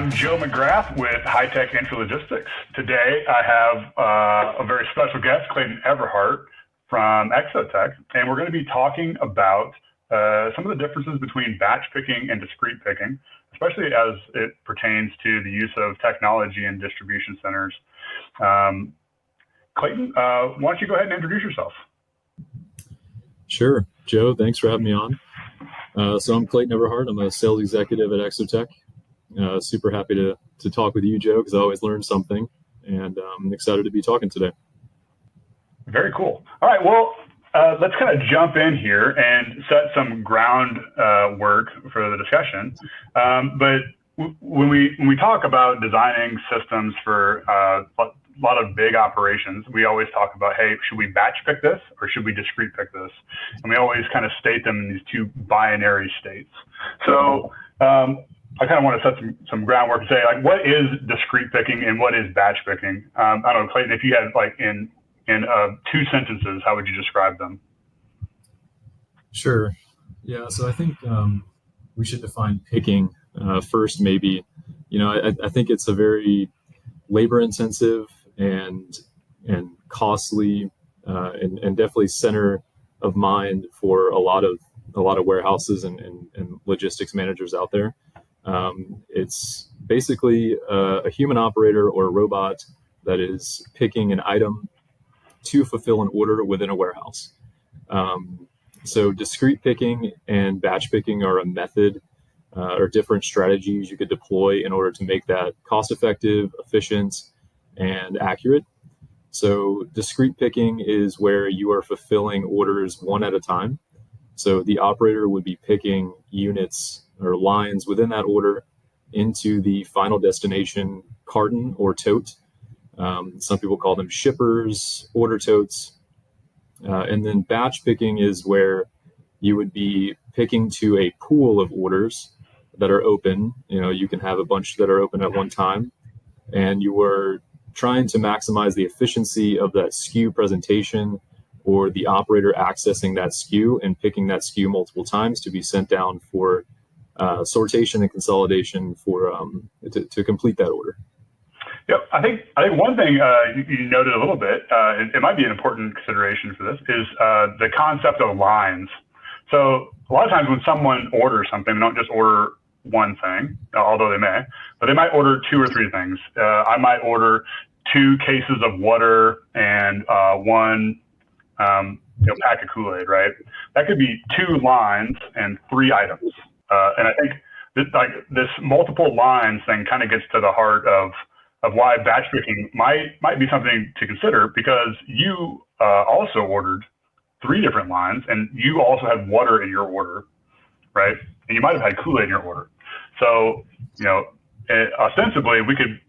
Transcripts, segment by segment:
I'm Joe McGrath with Hy-Tek Intralogistics. Today I have a very special guest, Clayton Everhart from Exotec, and we're going to be talking about some of the differences between batch picking and discrete picking, especially as it pertains to the use of technology in distribution centers. Clayton, why don't you go ahead and introduce yourself? Sure. Joe, thanks for having me on. So I'm Clayton Everhart. I'm a sales executive at Exotec. Super happy to talk with you, Joe, because I always learn something, and I'm excited to be talking today. Very cool. All right, well, let's kind of jump in here and set some ground work for the discussion. But when we talk about designing systems for a lot of big operations, we always talk about, hey, should we batch pick this or should we discrete pick this? And we always kind of state them in these two binary states. So I kind of want to set some groundwork and say, like, what is discrete picking and what is batch picking? I don't know, Clayton, if you had like in 2 sentences, how would you describe them? Sure. Yeah. So I think we should define picking first, maybe. I think it's a very labor intensive and costly and definitely center of mind for a lot of warehouses and logistics managers out there. It's basically a human operator or a robot that is picking an item to fulfill an order within a warehouse. So discrete picking and batch picking are a method or different strategies you could deploy in order to make that cost effective, efficient, and accurate. So discrete picking is where you are fulfilling orders one at a time. So the operator would be picking units or lines within that order into the final destination carton or tote. Some people call them shippers, order totes. And then batch picking is where you would be picking to a pool of orders that are open. You can have a bunch that are open at one time, and you are trying to maximize the efficiency of that SKU presentation or the operator accessing that SKU and picking that SKU multiple times to be sent down for sortation and consolidation for to complete that order. Yep, I think one thing you noted a little bit, it might be an important consideration for this, is the concept of lines. So a lot of times when someone orders something, they don't just order one thing, although they may, but they might order 2 or 3 things. I might order 2 cases of water and 1 pack of Kool-Aid, right? That could be 2 lines and 3 items. And I think this multiple lines thing kind of gets to the heart of why batch picking might be something to consider, because you also ordered 3 different lines and you also had water in your order, right? And you might have had Kool-Aid in your order. So, ostensibly we could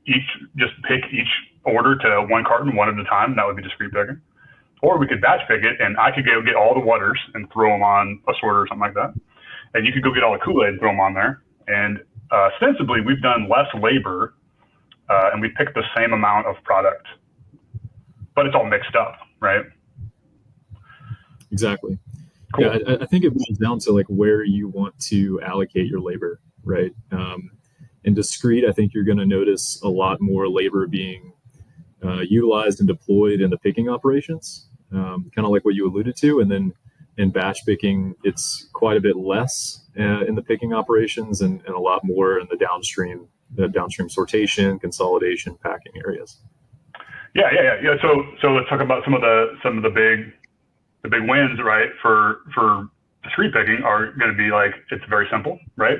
just pick each order to 1 carton, one at a time. That would be discrete picking. Or we could batch pick it and I could go get all the waters and throw them on a sorter or something like that. And you could go get all the Kool-Aid and throw them on there. And ostensibly we've done less labor and we picked the same amount of product, but it's all mixed up, right? Exactly. Cool. Yeah, I think it boils down to like where you want to allocate your labor, right? In discrete, I think you're going to notice a lot more labor being utilized and deployed in the picking operations, kind of like what you alluded to. And then in batch picking, it's quite a bit less in the picking operations and a lot more in the downstream sortation, consolidation, packing areas. Yeah. So let's talk about some of the big wins, right? For discrete picking are going to be like, it's very simple, right?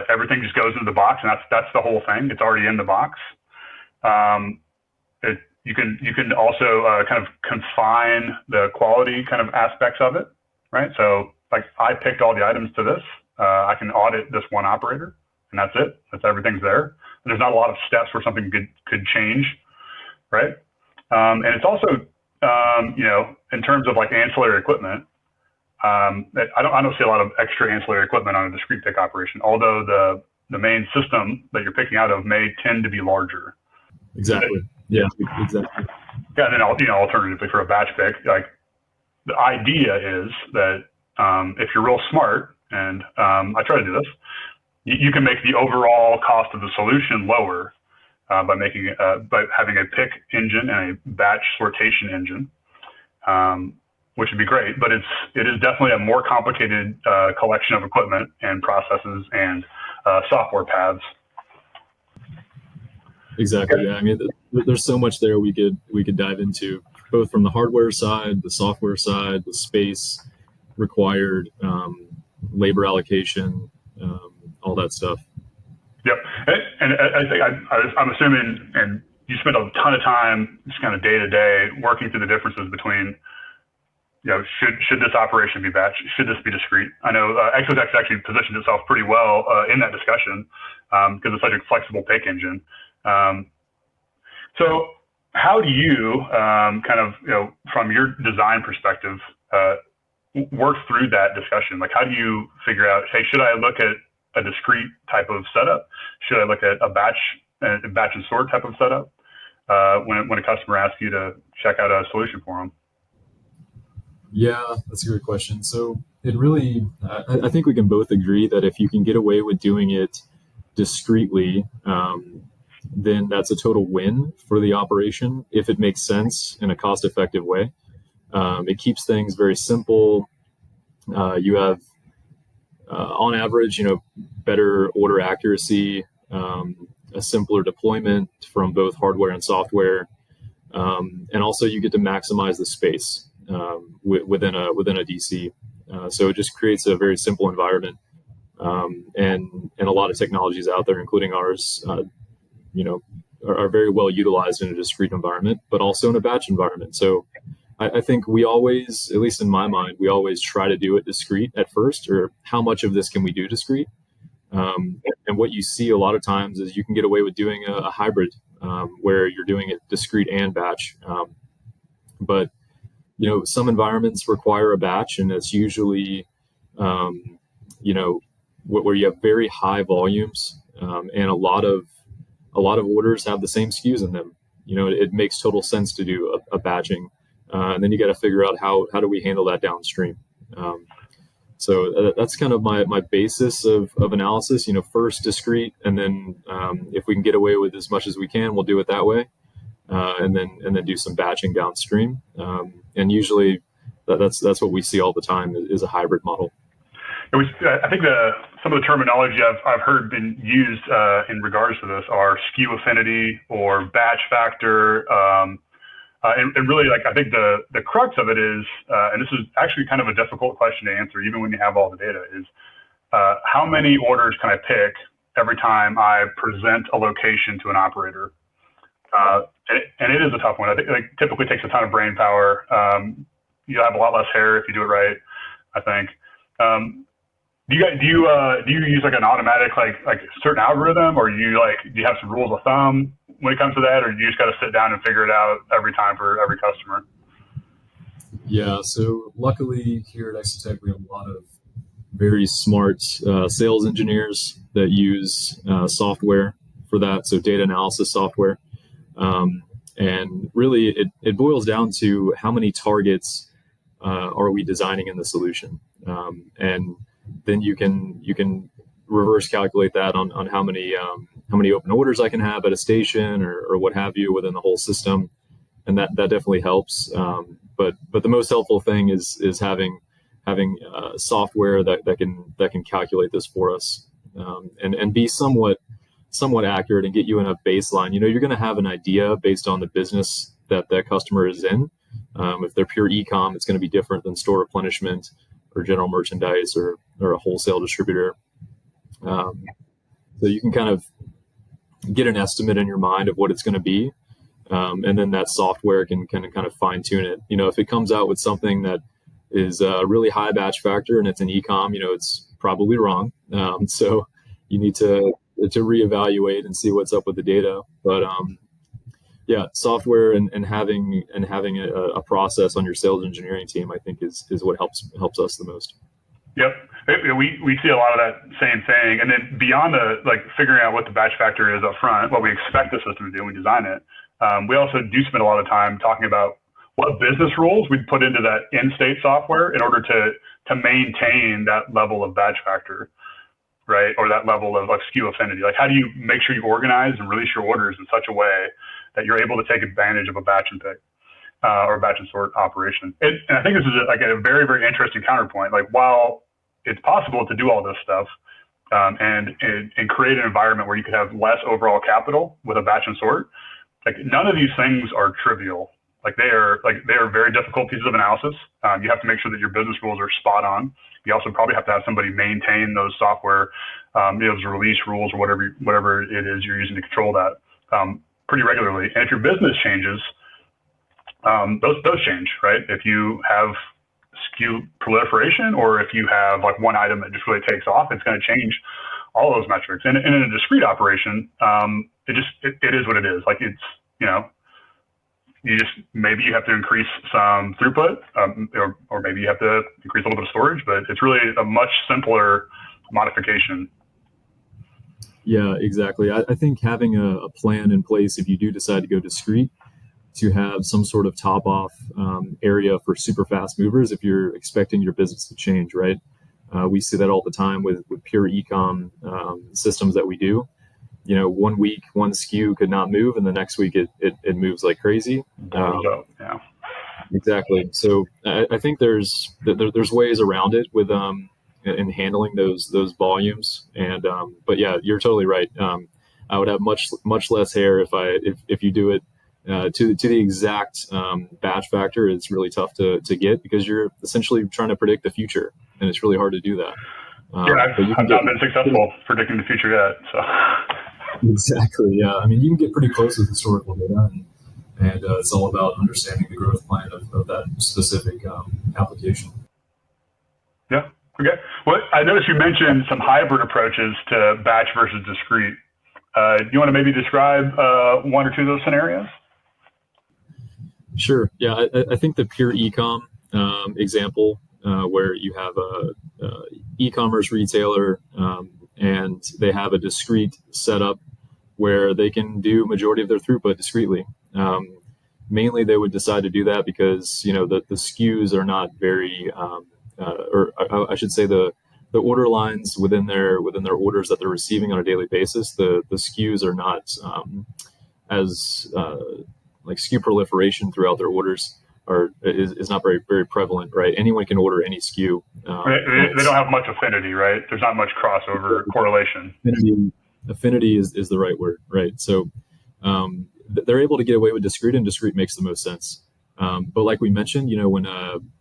Everything just goes into the box, and that's the whole thing. It's already in the box. You can also kind of confine the quality kind of aspects of it, right? So like I picked all the items to this. I can audit this one operator, and that's it. Everything's there. And there's not a lot of steps where something could change, right? And it's also in terms of like ancillary equipment, I don't see a lot of extra ancillary equipment on a discrete pick operation, although the main system that you're picking out of may tend to be larger. Exactly. Yeah, exactly. Yeah, and then alternatively for a batch pick, like the idea is that if you're real smart, and I try to do this, you can make the overall cost of the solution lower by having a pick engine and a batch sortation engine, which would be great. But it is definitely a more complicated collection of equipment and processes and software paths. Exactly. Yeah. I mean, there's so much there we could dive into, both from the hardware side, the software side, the space required, labor allocation, all that stuff. Yep. And I think I'm assuming, and you spend a ton of time just kind of day to day working through the differences between, should this operation be batch? Should this be discrete? I know Exotec actually positioned itself pretty well in that discussion because it's such a flexible pick engine. So how do you from your design perspective, work through that discussion? Like, how do you figure out, hey, should I look at a discrete type of setup? Should I look at a batch and sort type of setup when a customer asks you to check out a solution for them? Yeah, that's a great question. So it really, I think we can both agree that if you can get away with doing it discretely, then that's a total win for the operation if it makes sense in a cost-effective way. It keeps things very simple. You have, on average, better order accuracy, a simpler deployment from both hardware and software, and also you get to maximize the space within a DC. So it just creates a very simple environment, and a lot of technologies out there, including ours, are very well utilized in a discrete environment, but also in a batch environment. So I think we always, at least in my mind, we always try to do it discrete at first, or how much of this can we do discrete? And what you see a lot of times is you can get away with doing a hybrid where you're doing it discrete and batch. But some environments require a batch, and it's usually where you have very high volumes, and a lot of orders have the same SKUs in them. It makes total sense to do a batching, and then you got to figure out how do we handle that downstream. So that's kind of my basis of analysis. First discrete, and then if we can get away with as much as we can, we'll do it that way, and then do some batching downstream. And usually that's what we see all the time is a hybrid model. I think some of the terminology I've heard been used in regards to this are SKU affinity or batch factor. And really, I think the crux of it is, and this is actually kind of a difficult question to answer, even when you have all the data, is how many orders can I pick every time I present a location to an operator? And it is a tough one. I think it typically takes a ton of brain power. You'll have a lot less hair if you do it right, I think. Do you use an automatic like certain algorithm, or do you have some rules of thumb when it comes to that, or do you just got to sit down and figure it out every time for every customer? Yeah, so luckily here at Exotec we have a lot of very smart sales engineers that use software for that, so data analysis software, and really it boils down to how many targets are we designing in the solution, and then you can reverse calculate that on how many open orders I can have at a station or what have you within the whole system, and that definitely helps. But the most helpful thing is having software that can calculate this for us, and be somewhat accurate and get you in a baseline. You're going to have an idea based on the business that customer is in. If they're pure e-com, it's going to be different than store replenishment or general merchandise or a wholesale distributor. So you can kind of get an estimate in your mind of what it's going to be. And then that software can kind of fine tune it. If it comes out with something that is a really high batch factor and it's an e-com, it's probably wrong. So you need to reevaluate and see what's up with the data. But yeah, software and having a process on your sales engineering team, I think is what helps us the most. Yep, we see a lot of that same thing, and then beyond figuring out what the batch factor is up front, what we expect the system to do when we design it. We also do spend a lot of time talking about what business rules we'd put into that in-state software in order to maintain that level of batch factor. right? Or that level of SKU affinity? Like, how do you make sure you organize and release your orders in such a way that you're able to take advantage of a batch and pick or a batch and sort operation? And I think this is a very, very interesting counterpoint. Like, while it's possible to do all this stuff and create an environment where you could have less overall capital with a batch and sort, like, none of these things are trivial. Like, they are very difficult pieces of analysis. You have to make sure that your business rules are spot on. You also probably have to have somebody maintain those software, those release rules or whatever it is you're using to control that pretty regularly. And if your business changes, those change, right? If you have SKU proliferation, or if you have like one item that just really takes off, it's going to change all those metrics. And in a discrete operation, it is what it is. Like, it's, maybe you have to increase some throughput, or maybe you have to increase a little bit of storage, but it's really a much simpler modification. Yeah, exactly. I think having a plan in place, if you do decide to go discrete, to have some sort of top off area for super fast movers if you're expecting your business to change, right? We see that all the time with pure e-com systems that we do. 1 week, one SKU could not move, and the next week it moves like crazy. Yeah. Exactly. So I think there's ways around it with in handling those volumes. And but yeah, you're totally right. I would have much less hair if you do it to the exact batch factor. It's really tough to get, because you're essentially trying to predict the future, and it's really hard to do that. I've not been successful predicting the future yet. So. Exactly. Yeah. I mean, you can get pretty close with historical data, and it's all about understanding the growth plan of that specific application. Yeah. Okay. Well, I noticed you mentioned some hybrid approaches to batch versus discrete. Do you want to maybe describe one or two of those scenarios? Sure. Yeah. I think the pure e-com example, where you have a e-commerce retailer and they have a discrete setup where they can do majority of their throughput discretely. Mainly, they would decide to do that because the SKUs are not very, or I should say the order lines within their orders that they're receiving on a daily basis. The SKUs are not as like SKU proliferation throughout their orders is not very, very prevalent, right? Anyone can order any SKU. They don't have much affinity, right? There's not much crossover correlation. Affinity is the right word, right? So they're able to get away with discrete, and discrete makes the most sense. But like we mentioned,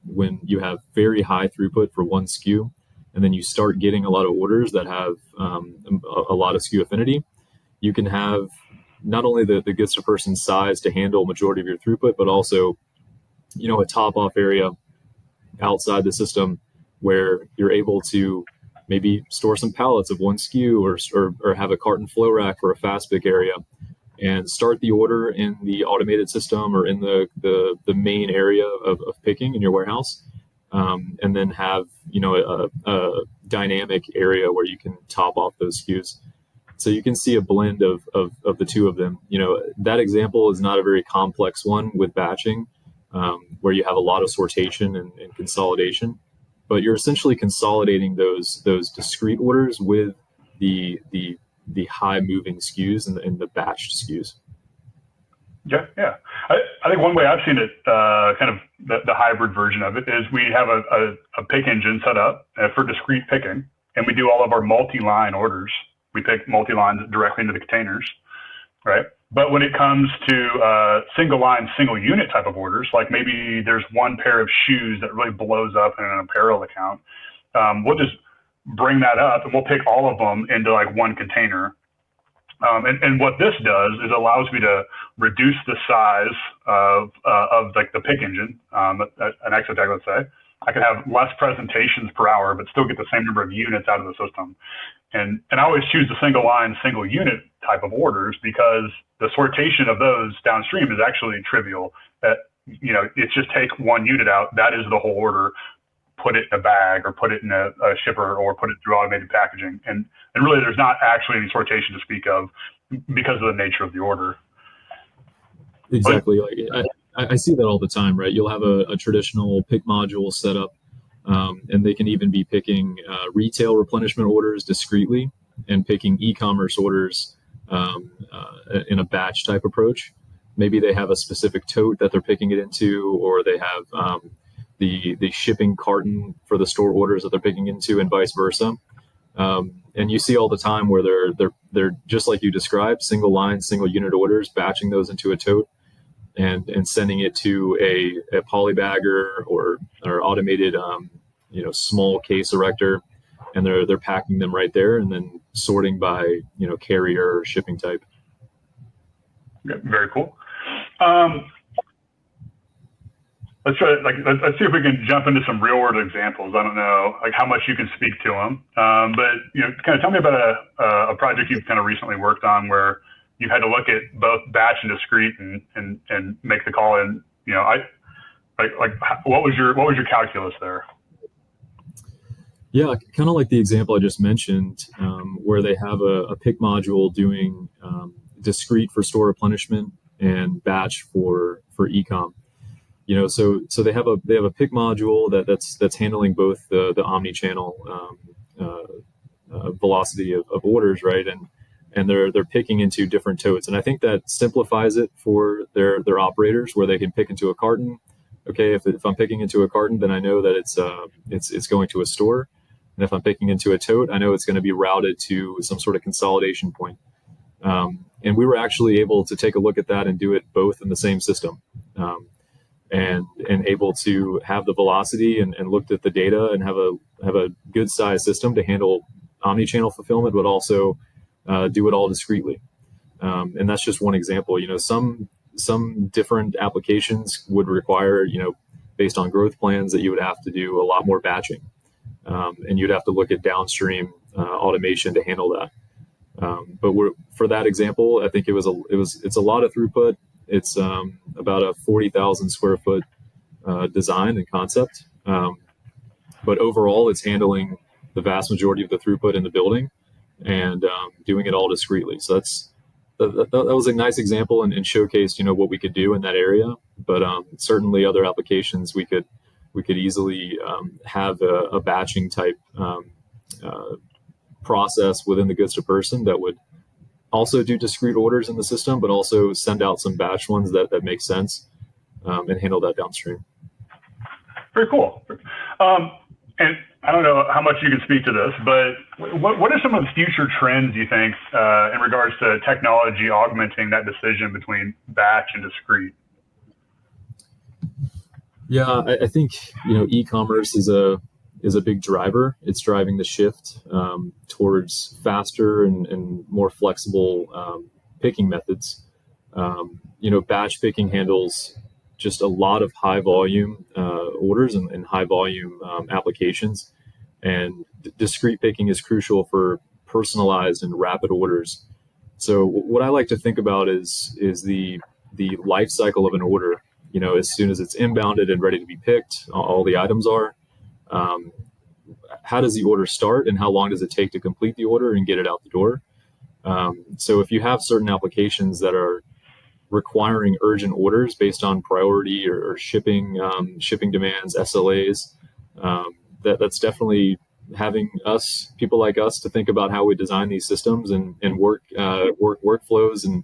when you have very high throughput for one SKU, and then you start getting a lot of orders that have a lot of SKU affinity, you can have not only the goods to person size to handle majority of your throughput, but also a top off area outside the system where you're able to maybe store some pallets of one SKU or have a carton flow rack for a fast pick area, and start the order in the automated system or in the main area of picking in your warehouse, and then have a dynamic area where you can top off those SKUs. So you can see a blend of the two of them. That example is not a very complex one with batching, where you have a lot of sortation and consolidation, but you're essentially consolidating those discrete orders with the high moving SKUs and the batched SKUs. Yeah. I think one way I've seen it, kind of the hybrid version of it, is we have a pick engine set up for discrete picking, and we do all of our multi-line orders. We pick multi-lines directly into the containers, right? But when it comes to single line, single unit type of orders, like maybe there's one pair of shoes that really blows up in an apparel account, we'll just bring that up and we'll pick all of them into like one container. And what this does is allows me to reduce the size of like the pick engine, an Exotec, let's say. I can have less presentations per hour, but still get the same number of units out of the system. And I always choose the single line, single unit type of orders because the sortation of those downstream is actually trivial. It's just take one unit out. That is the whole order. Put it in a bag or put it in a shipper or put it through automated packaging. And really there's not actually any sortation to speak of because of the nature of the order. Exactly. I see that all the time, right? You'll have a traditional pick module set up And they can even be picking retail replenishment orders discretely and picking e-commerce orders in a batch type approach. Maybe they have a specific tote that they're picking it into, or they have the shipping carton for the store orders that they're picking into, and vice versa. And you see all the time where they're just like you described, single line, single unit orders, batching those into a tote and sending it to a polybagger or automated small case erector, and they're packing them right there and then sorting by carrier or shipping type. Yeah, very cool. Let's see if we can jump into some real world examples. I don't know how much you can speak to them, but kind of tell me about a project you've kind of recently worked on where you had to look at both batch and discrete and make the call. And what was your calculus there? Yeah, kind of like the example I just mentioned, where they have a pick module doing discrete for store replenishment and batch for ecom. So they have a pick module that's handling both the omni-channel velocity of orders, right? And they're picking into different totes. And I think that simplifies it for their operators, where they can pick into a carton. Okay, if I'm picking into a carton, then I know that it's going to a store. And if I'm picking into a tote, I know it's going to be routed to some sort of consolidation point. And we were actually able to take a look at that and do it both in the same system. And able to have the velocity and looked at the data and have a good size system to handle omni-channel fulfillment, but also do it all discretely. And that's just one example. Some different applications would require, based on growth plans, that you would have to do a lot more batching, and you'd have to look at downstream automation to handle that. But for that example, I think it's a lot of throughput. It's about a 40,000 square foot design and concept. But overall, it's handling the vast majority of the throughput in the building and doing it all discretely. So that was a nice example and showcased, what we could do in that area. But certainly other applications we could easily have a batching type process within the goods to person that would also do discrete orders in the system, but also send out some batch ones that make sense and handle that downstream. Very cool. And I don't know how much you can speak to this, but what are some of the future trends you think in regards to technology augmenting that decision between batch and discrete? Yeah, I think e-commerce is a big driver. It's driving the shift towards faster and more flexible picking methods. Batch picking handles just a lot of high volume orders and high volume applications. And discrete picking is crucial for personalized and rapid orders. So what I like to think about is the life cycle of an order. As soon as it's inbounded and ready to be picked, all the items are. How does the order start, and how long does it take to complete the order and get it out the door? So if you have certain applications that are requiring urgent orders based on priority or shipping demands, SLAs, that's definitely having people like us to think about how we design these systems and work workflows and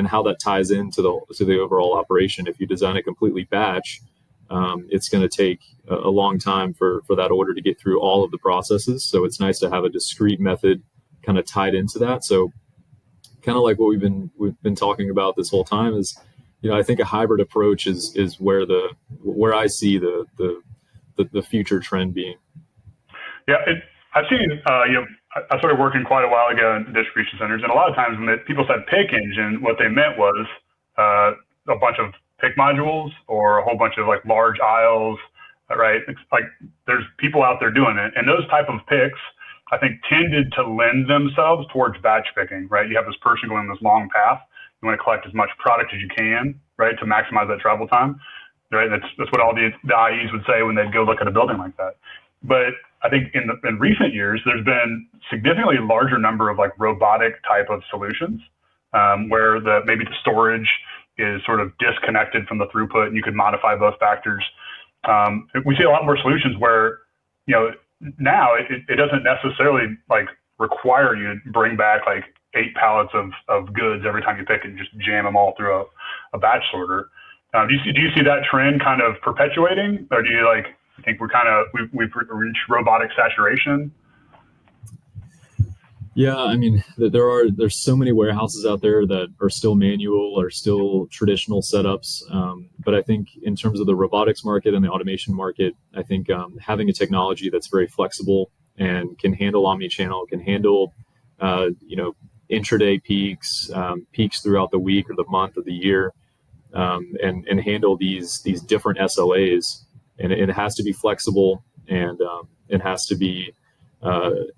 how that ties into the overall operation. If you design it completely batch, it's going to take a long time for that order to get through all of the processes. So it's nice to have a discrete method kind of tied into that. So kind of like what we've been talking about this whole time is, I think a hybrid approach is where I see the future trend being. Yeah, I've seen, I started working quite a while ago in distribution centers, and a lot of times when people said pick engine, what they meant was a bunch of pick modules or a whole bunch of large aisles, right? It's there's people out there doing it, and those type of picks, I think, tended to lend themselves towards batch picking, right? You have this person going this long path. You want to collect as much product as you can, right, to maximize that travel time, right? That's what all the IEs would say when they'd go look at a building like that. But I think in recent years, there's been significantly larger number of robotic type of solutions where maybe the storage is sort of disconnected from the throughput, and you could modify both factors. We see a lot more solutions where, now it doesn't necessarily like require you to bring back like 8 pallets of goods every time you pick and just jam them all through a batch sorter. Do you see that trend kind of perpetuating, or do you think we've reached robotic saturation? Yeah, I mean, there's so many warehouses out there that are still manual or still traditional setups. But I think in terms of the robotics market and the automation market, I think having a technology that's very flexible and can handle omni-channel, can handle intraday peaks, peaks throughout the week or the month or the year, and handle these different SLAs. And it has to be flexible, and it has to be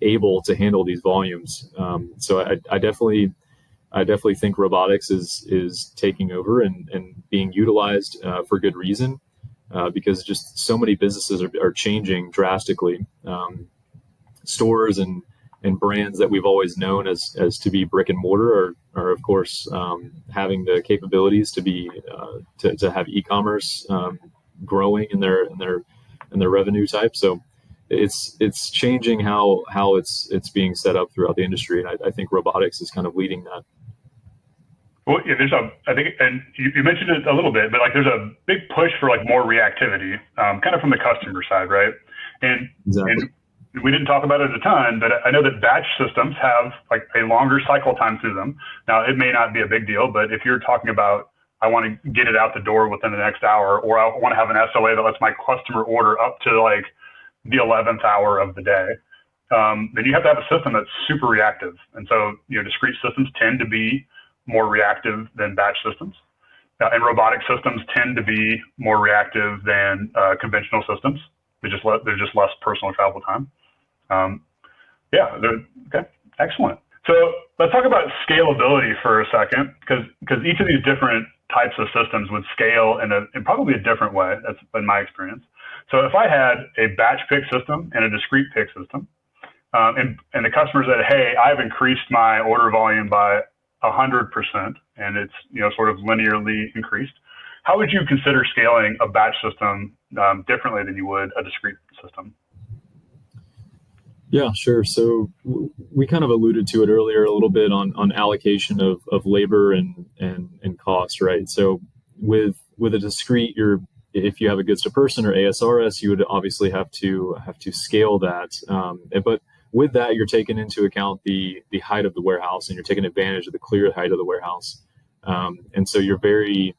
able to handle these volumes. So I definitely think robotics is taking over and being utilized for good reason, because just so many businesses are changing drastically. Stores and brands that we've always known as to be brick and mortar are of course having the capabilities to be to have e-commerce growing in their revenue type. So it's changing how it's being set up throughout the industry, and I think robotics is kind of leading that. Well, yeah, I think, and you mentioned it a little bit, but there's a big push for more reactivity, kind of from the customer side, right? And exactly. And we didn't talk about it a ton, but I know that batch systems have a longer cycle time through them. Now, it may not be a big deal, but if you're talking about, I want to get it out the door within the next hour, or I want to have an SLA that lets my customer order up to the 11th hour of the day, then you have to have a system that's super reactive. And so, discrete systems tend to be more reactive than batch systems. And robotic systems tend to be more reactive than conventional systems. There's just less personal travel time. Okay, excellent. So let's talk about scalability for a second, because each of these different types of systems would scale in probably a different way. That's been my experience. So if I had a batch pick system and a discrete pick system, and the customer said, hey, I've increased my order volume by 100%, and it's sort of linearly increased, how would you consider scaling a batch system differently than you would a discrete system? Yeah, sure. So we kind of alluded to it earlier a little bit on allocation of labor and cost, right? So with a discrete, if you have a goods to person or ASRS, you would obviously have to scale that. But with that, you're taking into account the height of the warehouse, and you're taking advantage of the clear height of the warehouse. And so you're very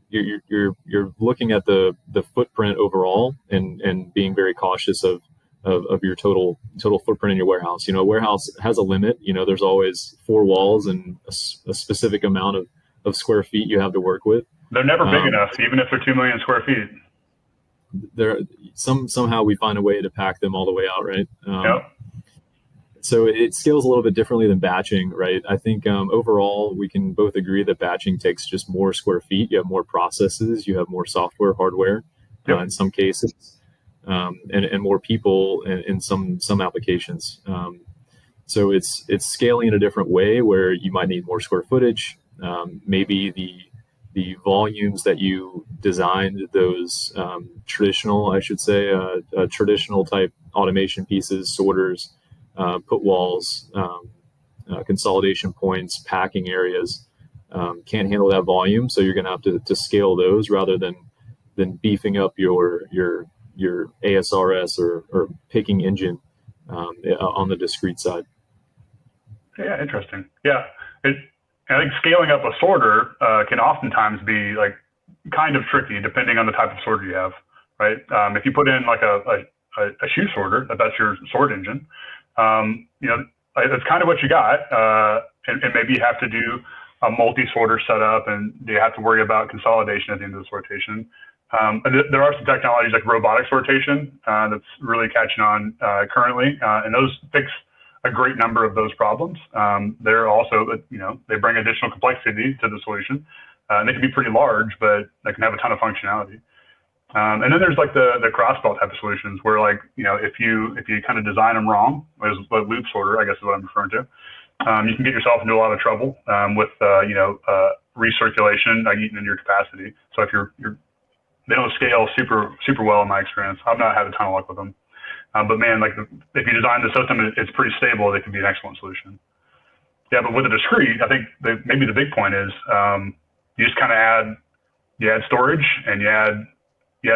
you're looking at the footprint overall and being very cautious of your total footprint in your warehouse. A warehouse has a limit. There's always 4 walls and a specific amount of square feet you have to work with. They're never big enough, even if they're 2 million square feet. Somehow we find a way to pack them all the way out, right? Yep. So it scales a little bit differently than batching, right? I think overall we can both agree that batching takes just more square feet. You have more processes, you have more software, hardware, yep, in some cases, and more people in some applications. So it's scaling in a different way where you might need more square footage. Maybe the volumes that you designed those traditional type automation pieces, sorters, put walls, consolidation points, packing areas, can't handle that volume. So you're going to have to scale those rather than beefing up your ASRS or picking engine on the discrete side. Yeah, interesting. Yeah, I think scaling up a sorter can oftentimes be kind of tricky depending on the type of sorter you have, right? If you put in a shoe sorter, that's your sort engine, that's kind of what you got, and maybe you have to do a multi-sorter setup, and you have to worry about consolidation at the end of the sortation. And there are some technologies like robotic sortation that's really catching on currently, and those fix a great number of those problems. They're also, they bring additional complexity to the solution. And they can be pretty large, but they can have a ton of functionality. And then there's the crossbelt type of solutions where if you kind of design them wrong, as a loop sorter, I guess is what I'm referring to, you can get yourself into a lot of trouble with recirculation eating into your capacity. So if you're don't scale super well in my experience. I've not had a ton of luck with them. But man, like if you design the system, it's pretty stable. They can be an excellent solution. Yeah, but with a discrete, I think maybe the big point is you just kind of add storage and you add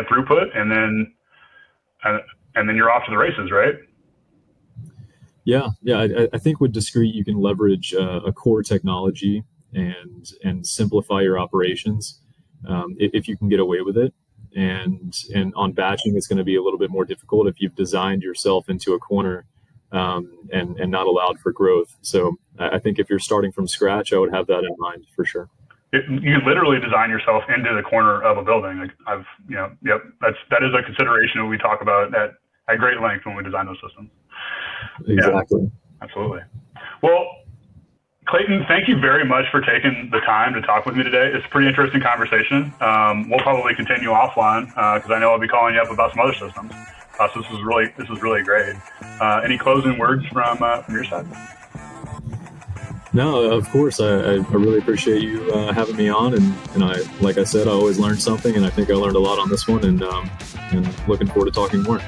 throughput, and then you're off to the races, right? Yeah. I think with Discrete, you can leverage a core technology and simplify your operations if you can get away with it. And on batching, it's going to be a little bit more difficult if you've designed yourself into a corner and not allowed for growth. So I think if you're starting from scratch, I would have that in mind for sure. You literally design yourself into the corner of a building. Like that is a consideration that we talk about at great length when we design those systems. Exactly. Yeah, absolutely. Well, Clayton, thank you very much for taking the time to talk with me today. It's a pretty interesting conversation. We'll probably continue offline because I know I'll be calling you up about some other systems. So this is really great. Any closing words from your side? No, of course. I really appreciate you having me on, and like I said, I always learn something, and I think I learned a lot on this one, and looking forward to talking more.